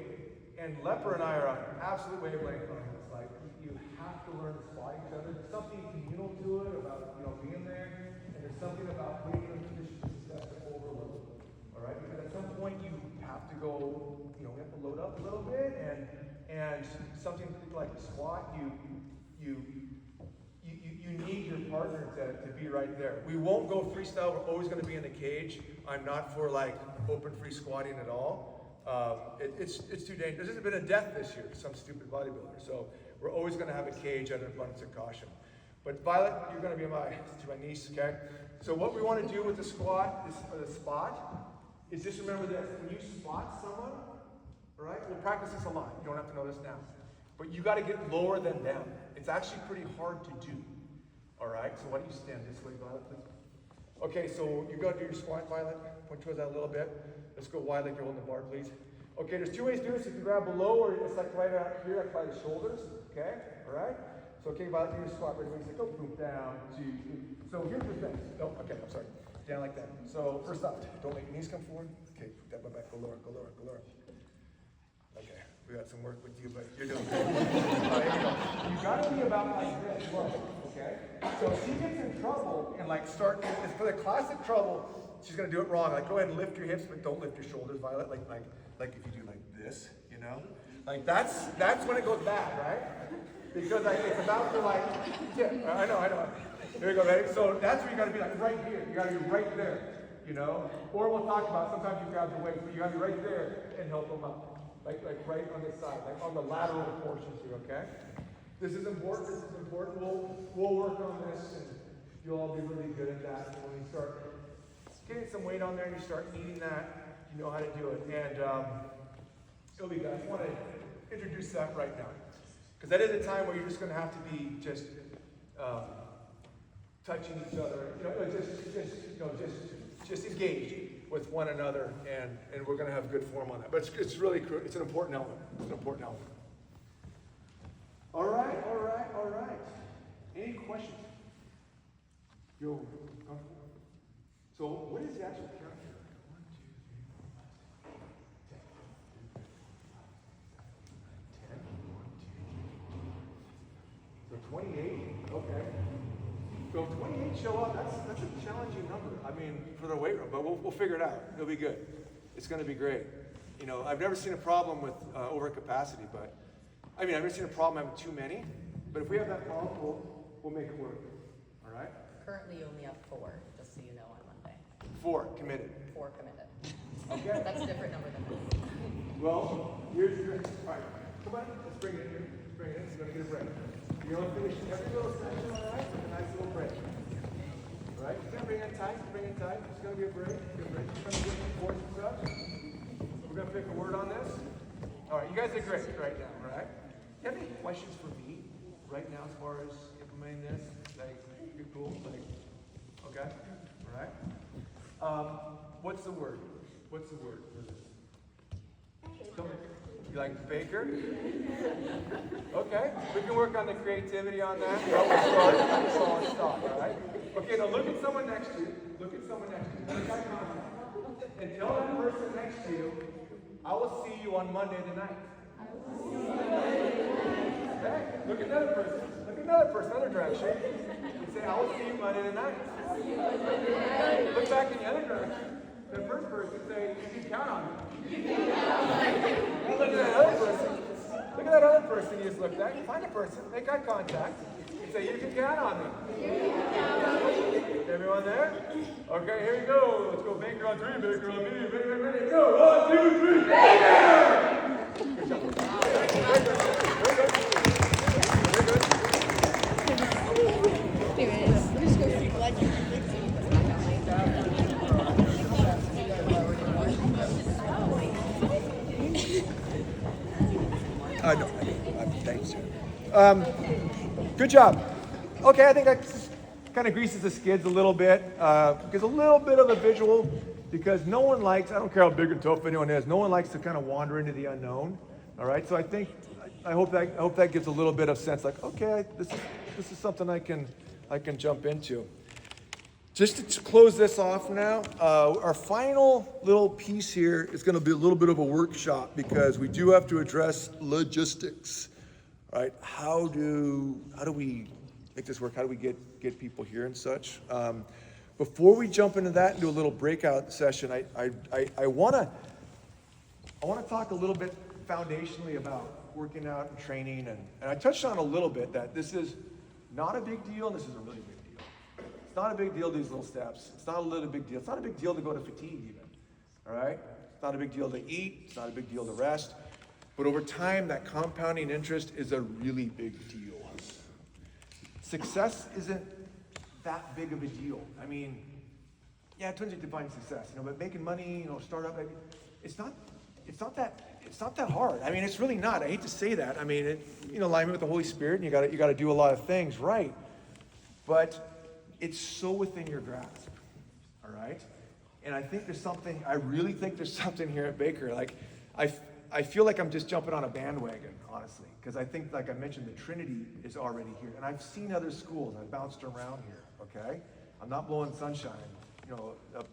And Leper and I are on absolute wavelength on this. Like, you have to learn to spot each other. There's something communal to it about, you know, being there. And there's something about being in a position to success to overload. All right, because at some point you have to go, you know, we have to load up a little bit, and something like a squat, you need your partner to be right there. We won't go freestyle. We're always going to be in the cage. I'm not for like open free squatting at all. It's too dangerous. There's been a death this year to some stupid bodybuilder, so we're always going to have a cage out of abundance of caution. But Violet, you're going to be my niece, okay? So what we want to do with the squat or the spot is just remember this: when you spot someone, all right? We'll practice this a lot. You don't have to know this now, but you got to get lower than them. It's actually pretty hard to do. All right. So why don't you stand this way, Violet, please? Okay. So you got to do your squat, Violet. Point towards that a little bit. Let's go wide like you're holding the bar, please. Okay. There's 2 ways to do this. You can grab below, or it's like right out here, like by the shoulders. Okay. All right. So okay, Violet, do your squat. Right away. So go boom down, 2, 3. So here's the thing. No. Okay. I'm sorry. Down like that. So first off, don't let your knees come forward. Okay, put that back, go lower, go lower, go lower. Okay, we got some work with you, but you're doing good. All right, here we go. You gotta be about like this, low, okay? So if she gets in trouble and like it's for the classic trouble, she's gonna do it wrong. Like go ahead and lift your hips, but don't lift your shoulders, Violet. Like if you do like this, you know? Like that's when it goes bad, right? Because like it's about to like, yeah, I know. Here we go, ready? So that's where you gotta be like right here. You gotta be right there, you know? Or we'll talk about sometimes you grab the weight, but you gotta be right there and help them up. Like right on this side, like on the lateral portions here, okay? This is important, We'll work on this and you'll all be really good at that. And when you start getting some weight on there and you start needing that, you know how to do it. And it'll be good. I just want to introduce that right now. Because that is a time where you're just going to have to be just touching each other, just engage with one another, and we're going to have good form on that. But it's really it's an important element. It's an important element. All right. Any questions? Yo, comfortable? So what is the actual count here? 1, 2, 3, 4, 5, 6, 7, 8, 9, 10. 10. 1, 2, 3, 4, 5, 6, 7, 8, 9, 10. 28, okay. So if 28 show up, that's a challenging number. I mean, for the weight room, but we'll figure it out. It'll be good. It's going to be great. You know, I've never seen a problem with overcapacity, but I've never seen a problem having too many. But if we have that problem, we'll make it work. All right? Currently, you only have 4, just so you know, on Monday. 4 committed. 4 committed. Okay. That's a different number than this. Well, here's your. All right, come on, let's bring it in here. Let's bring it in. So we're gonna get a break. You're gonna finish every little session, all right? With a nice little break. All right, you're gonna bring it tight. Bring it tight. It's gonna be a break. Good break. You're gonna get some force and stuff. We're gonna pick a word on this. All right, you guys did great right now. All right. You have any questions for me right now as far as implementing this? Like, you're cool. Like, okay. All right. What's the word? What's the word for this? You like baker? Okay, we can work on the creativity on that. Well, we'll start at a solid stop, all right? Okay, now look at someone next to you. Look at someone next to you. Make eye contact. And tell that person next to you, I will see you on Monday the night. Okay, look at another person. Look at another person, other direction. And say, I will see you Monday the night. Look back in the other direction. The first person say, you can count on me. Now look at that other person. Look at that other person you just looked at. Find a person, make eye contact, and say, you can count on me. Everyone there? Okay, here we go. Let's go Baker on 3, Baker on me, Baker, ready, go. 1, 2, 3, Baker! Good job. Very good. Very good. Very good. Anyways, we're just going to see like No, thanks. Good job. Okay, I think that kind of greases the skids a little bit. Gives a little bit of a visual because no one likes, I don't care how big and tough anyone is, no one likes to kind of wander into the unknown. All right, so I hope that gives a little bit of sense like, okay, this is something I can jump into. Just to close this off now, our final little piece here is going to be a little bit of a workshop because we do have to address logistics, right? How do we make this work? How do we get people here and such? Before we jump into that and do a little breakout session, I want to talk a little bit foundationally about working out and training, and I touched on a little bit that this is not a big deal, and this is a really big deal. It's not a big deal, these little steps. It's not a little big deal. It's not a big deal to go to fatigue even, all right? It's not a big deal to eat. It's not a big deal to rest. But over time, that compounding interest is a really big deal. Success isn't that big of a deal. I mean, yeah, it turns you define success, but making money, startup, it's not that hard. I mean, it's really not. I hate to say that. I mean, alignment with the Holy Spirit, and you got to do a lot of things, right? But it's so within your grasp, all right? And I really think there's something here at Baker. Like, I feel like I'm just jumping on a bandwagon, honestly, because I think, like I mentioned, the Trinity is already here. And I've seen other schools. I've bounced around here, okay? I'm not blowing sunshine, up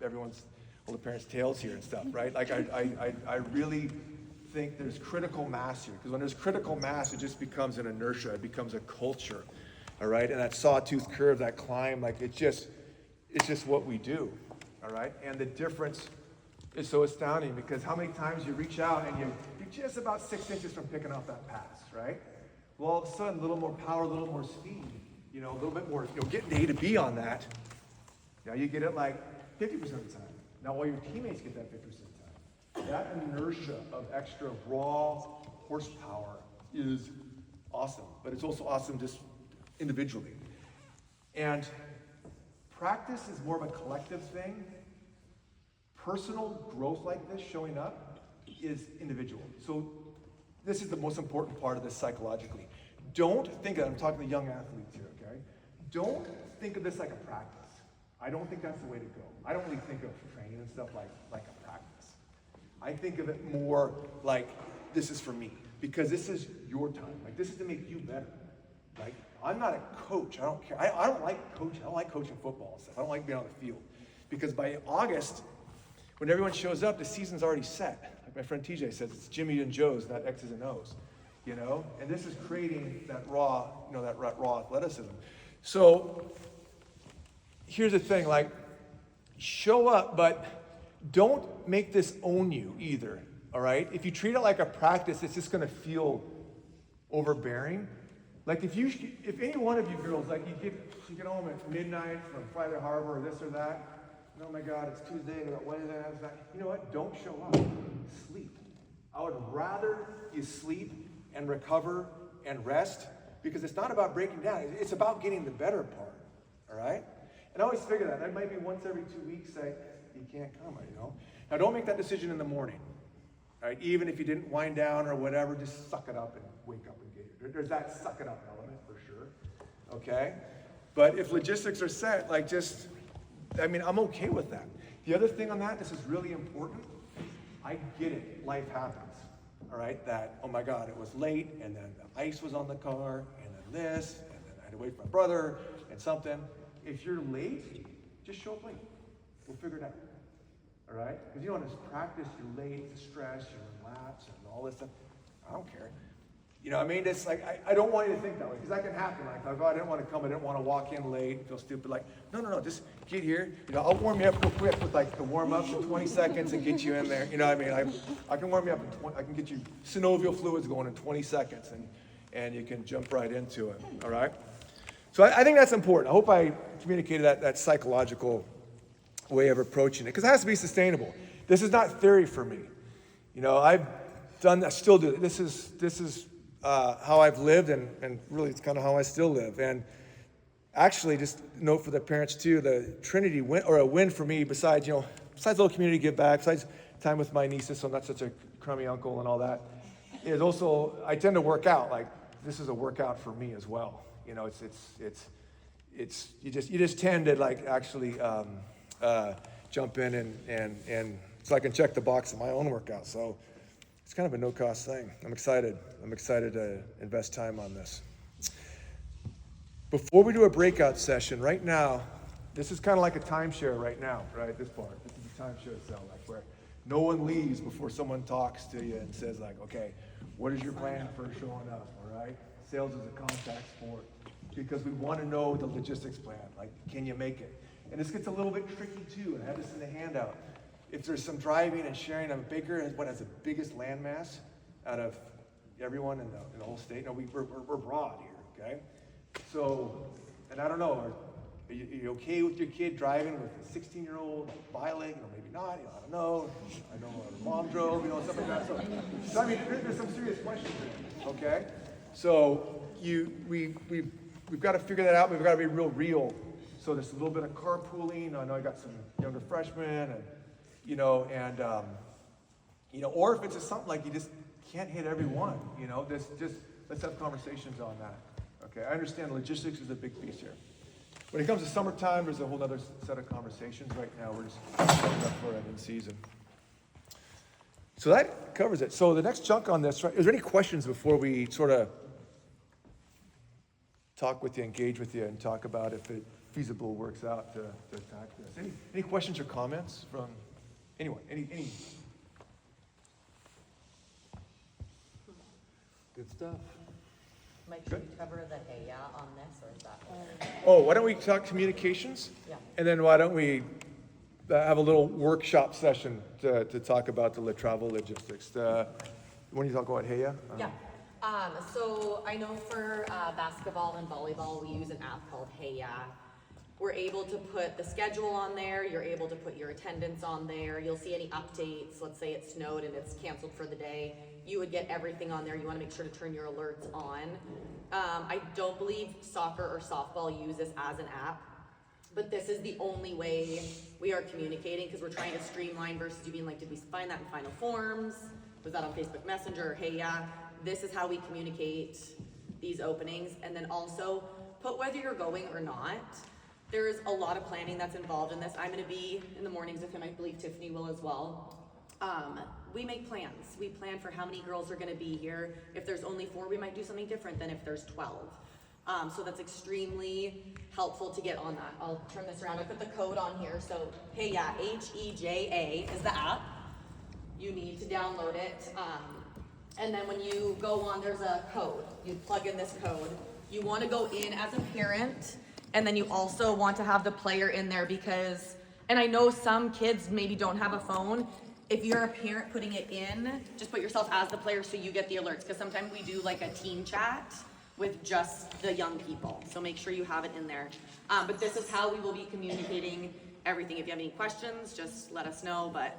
all the parents' tails here and stuff, right? Like, I really think there's critical mass here, because when there's critical mass, it just becomes an inertia. It becomes a culture, all right? And that sawtooth curve, that climb, like, it's just what we do, all right? And the difference is so astounding, because how many times you reach out and you're just about 6 inches from picking off that pass, right? Well, all of a sudden, a little more power, a little more speed, a little bit more, getting to A to B on that. Now you get it like 50% of the time. Now all your teammates get that 50% of the time. That inertia of extra raw horsepower is awesome, but it's also awesome just individually. And practice is more of a collective thing. Personal growth like this showing up is individual. So this is the most important part of this psychologically. Don't think of, I'm talking to young athletes here, okay? Don't think of this like a practice. I don't think that's the way to go. I don't really think of training and stuff like a practice. I think of it more like this is for me, because this is your time. Like, this is to make you better. Like, I'm not a coach. I don't care. I don't like coaching. I don't like coaching football and stuff. I don't like being on the field. Because by August, when everyone shows up, the season's already set. Like my friend TJ says, it's Jimmy and Joe's, not X's and O's. you know? And this is creating that raw, you know, that raw athleticism. So here's the thing, like, show up, but don't make this own you either, all right? If you treat it like a practice, it's just gonna feel overbearing. Like if any one of you girls, like you get home at midnight from Friday Harbor or this or that, and oh my God, it's Tuesday, and Wednesday, and that. You know what? Don't show up. Sleep. I would rather you sleep and recover and rest, because it's not about breaking down. It's about getting the better part, all right? And I always figure that might be once every 2 weeks that you can't come, you know? Now don't make that decision in the morning, all right? Even if you didn't wind down or whatever, just suck it up and wake up and get it. There's that suck it up element for sure, okay? But if logistics are set, like I'm okay with that. The other thing on that, this is really important. I get it, life happens, all right? That, oh my God, it was late, and then the ice was on the car, and then this, and then I had to wait for my brother, and something. If you're late, just show up late. We'll figure it out, all right? Because you know, in this practice, you're late, the stress, you're in laps, and all this stuff. I don't care. You know, I mean, it's like, I don't want you to think that way, because that can happen. Like, oh, I didn't want to come, I didn't want to walk in late, feel stupid. Like, no, just get here. You know, I'll warm you up real quick with like the warm-ups in 20 seconds and get you in there. You know what I mean? I can warm you up I can get you synovial fluids going in 20 seconds, and you can jump right into it, all right? So I think that's important. I hope I communicated that psychological way of approaching it, because it has to be sustainable. This is not theory for me. You know, I've done, I still do it. This is how I've lived, and really it's kind of how I still live. And actually, just note for the parents too, the Trinity win, or a win for me, besides a little community give back, besides time with my nieces, so I'm not such a crummy uncle and all that, is also, I tend to work out. Like, this is a workout for me as well. You know, it's you just tend to like actually jump in and so I can check the box of my own workout. So it's kind of a no-cost thing. I'm excited to invest time on this. Before we do a breakout session, right now, this is kind of like a timeshare right now, right? This part, this is a timeshare cell, like where no one leaves before someone talks to you and says like, okay, what is your plan for showing up, all right? Sales is a contact sport, because we want to know the logistics plan, like, can you make it? And this gets a little bit tricky too, and I have this in the handout. If there's some driving and sharing, I'm bigger, and what has the biggest landmass out of everyone in the whole state? No, we're broad here, okay? So, and I don't know, are you okay with your kid driving with a 16-year-old bi-leg? Maybe not, I don't know. I know her mom drove, stuff like that. So I mean, there's some serious questions there, okay? So we've got to figure that out. We've got to be real. So there's a little bit of carpooling. I know I got some younger freshmen, and or if it's just something like you just can't hit everyone, just let's have conversations on that. Okay, I understand logistics is a big piece here. When it comes to summertime, there's a whole other set of conversations. Right now, we're just setting up for an end season. So that covers it. So the next chunk on this, right? Is there any questions before we sort of talk with you, engage with you, and talk about if it feasible works out to attack this? Any questions or comments from anyone? Any? Good stuff. Mike, should we cover the HEYA on this, or is that? Oh, why don't we talk communications? Yeah. And then why don't we have a little workshop session to talk about the travel logistics. When you talk about HEYA? Yeah. So I know for basketball and volleyball, we use an app called HEYA. We're able to put the schedule on there. You're able to put your attendance on there. You'll see any updates. Let's say it snowed and it's canceled for the day. You would get everything on there. You want to make sure to turn your alerts on. I don't believe soccer or softball use this as an app, but this is the only way we are communicating, because we're trying to streamline versus you being like, did we find that in Final Forms? Was that on Facebook Messenger or HEYA? This is how we communicate these openings. And then also put whether you're going or not. There's a lot of planning that's involved in this. I'm going to be in the mornings with him. I believe Tiffany will as well. We make plans. We plan for how many girls are going to be here. If there's only 4, we might do something different than if there's 12. So that's extremely helpful to get on that. I'll turn this around. I put the code on here. So HEJA, HEJA is the app. You need to download it. And then when you go on, there's a code. You plug in this code. You want to go in as a parent, and then you also want to have the player in there because, and I know some kids maybe don't have a phone. If you're a parent putting it in, just put yourself as the player so you get the alerts. Because sometimes we do like a team chat with just the young people. So make sure you have it in there. But this is how we will be communicating everything. If you have any questions, just let us know. But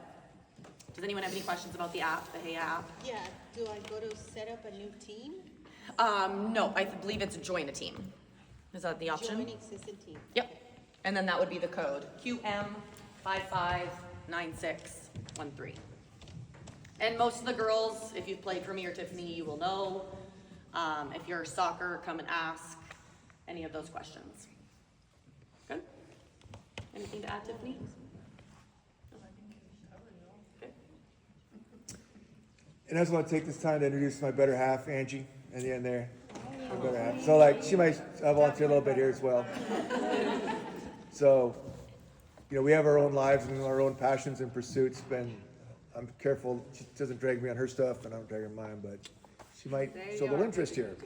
does anyone have any questions about the app, the Hey app? Yeah, do I go to set up a new team? No, I believe it's join a team. Is that the option? Join existing team. Yep. And then that would be the code, QM559613. And most of the girls, if you've played for me or Tiffany, you will know. If you're soccer, come and ask any of those questions. Good? Anything to add, Tiffany? Okay. And I just want to take this time to introduce my better half, Angie, at the end there. My better half. So like, she might volunteer a little bit here as well. So, you know, we have our own lives and our own passions and pursuits, but I'm careful she doesn't drag me on her stuff and I don't drag her on mine, but she might show a little interest here.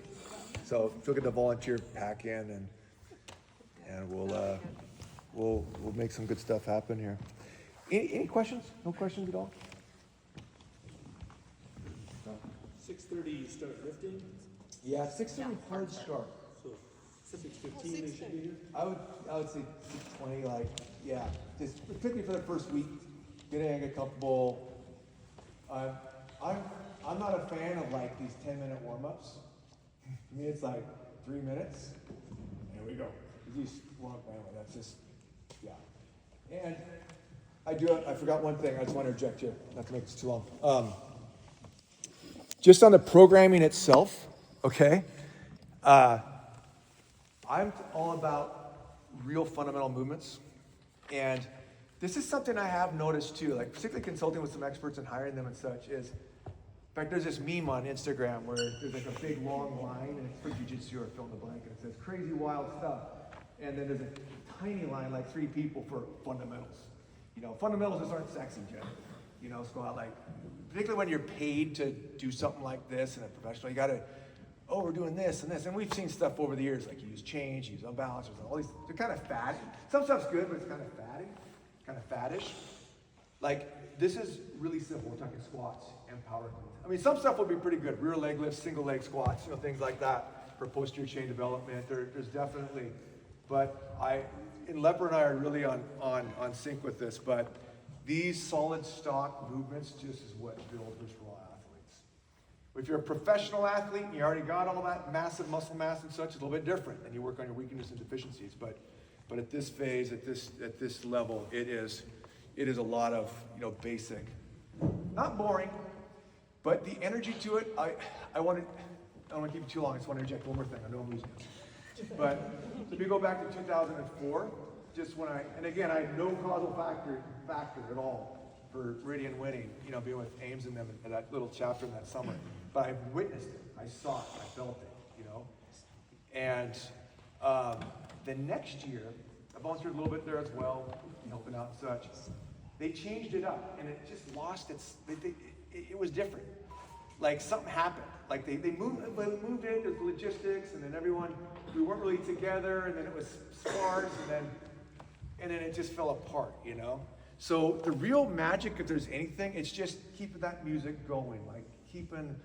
So she'll get the volunteer pack in and we'll make some good stuff happen here. Any questions? No questions at all? 6:30 you start lifting, Yeah, 6:30 hard start. so 6:15 they should be here. I would say 6:20, like, yeah, just particularly for the first week, getting comfortable. I'm not a fan of like these 10-minute warm-ups. To me, it's like 3 minutes. There we go. These long that's just, yeah. And I forgot one thing. I just want to interject here, not to make this too long. Just on the programming itself, okay? I'm all about real fundamental movements. And this is something I have noticed too, like particularly consulting with some experts and hiring them and such is, in fact, there's this meme on Instagram where there's like a big long line and it's for jiu-jitsu or fill in the blank and it says crazy wild stuff. And then there's a tiny line, like 3 people for fundamentals. You know, fundamentals just aren't sexy, generally. You know, so like, particularly when you're paid to do something like this in a professional, you gotta, oh, we're doing this and this. And we've seen stuff over the years, like you use change, you use unbalance, all these, they're kind of faddy. Some stuff's good, but it's kind of faddy, kind of faddish. Like, this is really simple. We're talking squats and power cleans. I mean, some stuff will be pretty good. Rear leg lifts, single leg squats, you know, things like that for posterior chain development. There's definitely, but Leper and I are really on sync with this, but these solid stock movements just is what builds raw athletes. If you're a professional athlete and you already got all that massive muscle mass and such, it's a little bit different, and you work on your weaknesses and deficiencies. But at this phase, at this level, it is a lot of, you know, basic, not boring, but the energy to it. I don't want to keep it too long. I just want to interject one more thing. I know I'm losing it. But if you go back to 2004, just when and again, I had no causal factor at all for Meridian winning, you know, being with Ames and them in that little chapter in that summer. But I witnessed it. I saw it. I felt it, you know. And the next year, I volunteered a little bit there as well, helping out and such. They changed it up, and it just lost its. It was different. Like something happened. Like they moved it. There's logistics, and then we weren't really together, and then it was sparse, and then it just fell apart, you know. So the real magic, if there's anything, it's just keeping that music going, like keeping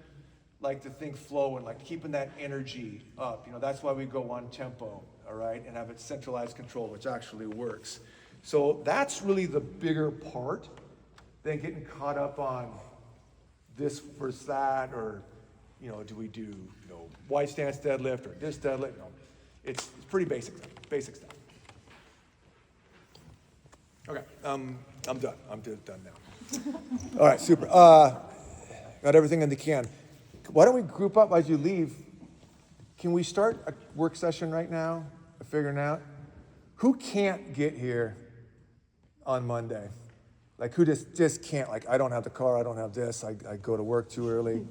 like the thing flowing, like keeping that energy up. You know, that's why we go on tempo, all right, and have it centralized control, which actually works. So that's really the bigger part than getting caught up on this versus that, or, you know, do we do, you know, wide stance deadlift or this deadlift? No, it's pretty basic stuff. Okay, I'm done. I'm done now. All right, super. Got everything in the can. Why don't we group up as you leave? Can we start a work session right now, figuring out who can't get here on Monday? Like who just can't, like I don't have the car, I don't have this, I go to work too early.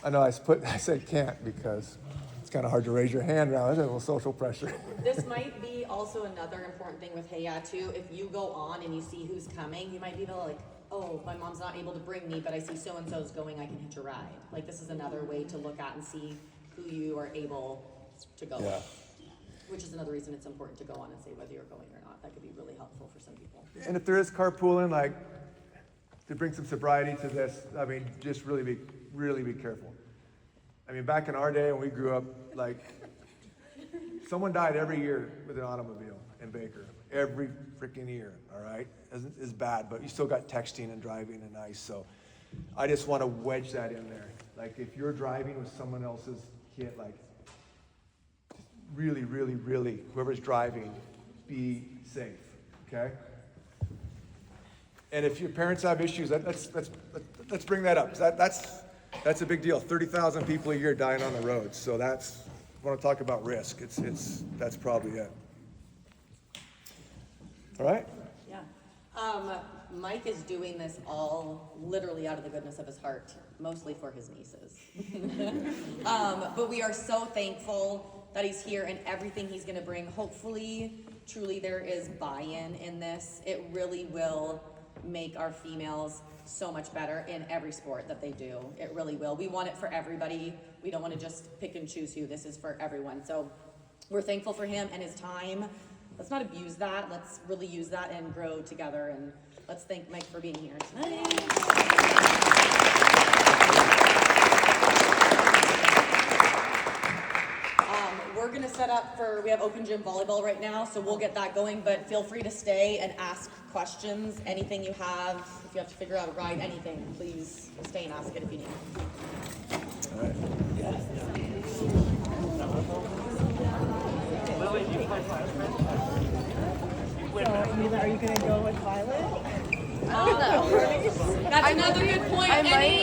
I know I said can't because it's kind of hard to raise your hand around. There's a little social pressure. This might be also another important thing with Hey Ya too. If you go on and you see who's coming, you might be able to like, oh, my mom's not able to bring me, but I see so-and-so's going, I can hitch a ride. Like, this is another way to look at and see who you are able to go Yeah. with. Which is another reason it's important to go on and say whether you're going or not. That could be really helpful for some people. And if there is carpooling, like, to bring some sobriety to this, I mean, just really be careful. I mean, back in our day when we grew up, like, someone died every year with an automobile in Baker. Every freaking year, all right? It's bad, but you still got texting and driving and ice, so I just want to wedge that in there. Like, if you're driving with someone else's kid, like, really, whoever's driving, be safe, okay? And if your parents have issues, let's bring that up. 'Cause that's a big deal. 30,000 people a year dying on the roads. So that's, I want to talk about risk. That's probably it. All right? Yeah. Mike is doing this all literally out of the goodness of his heart, mostly for his nieces. But we are so thankful that he's here and everything he's gonna bring. Hopefully, truly there is buy-in in this. It really will make our females so much better in every sport that they do. It really will. We want it for everybody. We don't want to just pick and choose who. This is for everyone. So we're thankful for him and his time. Let's not abuse that. Let's really use that and grow together. And let's thank Mike for being here tonight. We're gonna set up we have open gym volleyball right now, so we'll get that going, but feel free to stay and ask questions, anything you have. If you have to figure out a ride, anything, please stay and ask it if you need. All right. So, Mila, are you gonna go with Violet? That's another good point. I might.